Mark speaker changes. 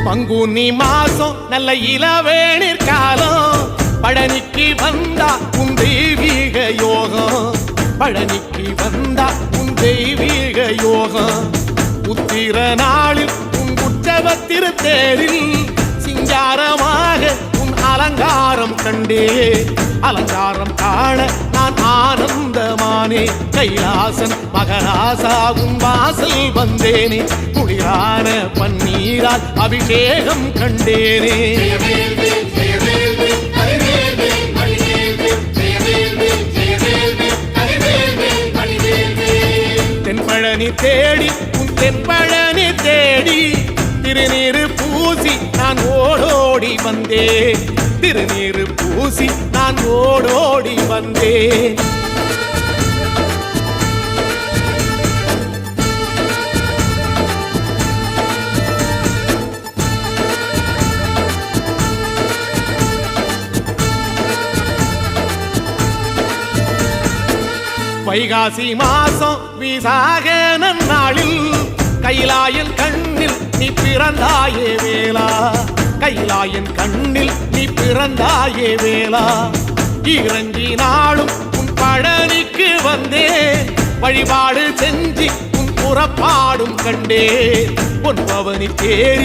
Speaker 1: பங்குனி மாசம் நல்ல இளவேணிற் காலம் பழனிக்கு வந்தா உன் தெய்வீக யோகம் பழனிக்கு வந்தா உன் தெய்வீக யோகம் உத்திர நாளில் உன் உற்சவ திருத்தேரில் சிங்காரமாக உன் அலங்காரம் கண்டே அலங்காரம் காண நான் ஆனந்தமானே கைலாசன் மகராசா உன் வாசல் வந்தேனே குளிரான பன்னீரால் அபிஷேகம் கண்டேனே தென்பழனி தேடி உன் தென்பழனி தேடி திருநீரு பூசி நான் ஓடோடி வந்தேன் திருநீரு பூசி நான் ஓடோடி வந்தேன் வைகாசி மாசம் விசாக நன்னாளில் கைலாயன் கண்ணில் நீ பிறந்தாயே வேளா கைலாயன் கண்ணில் நீ பிறந்தாயே வேளா இறங்கி நாளும் உன் பழனிக்கு வந்தேன் வழிபாடு செஞ்சு உன் புறப்பாடும் கண்டே பொன்பவனி தேரி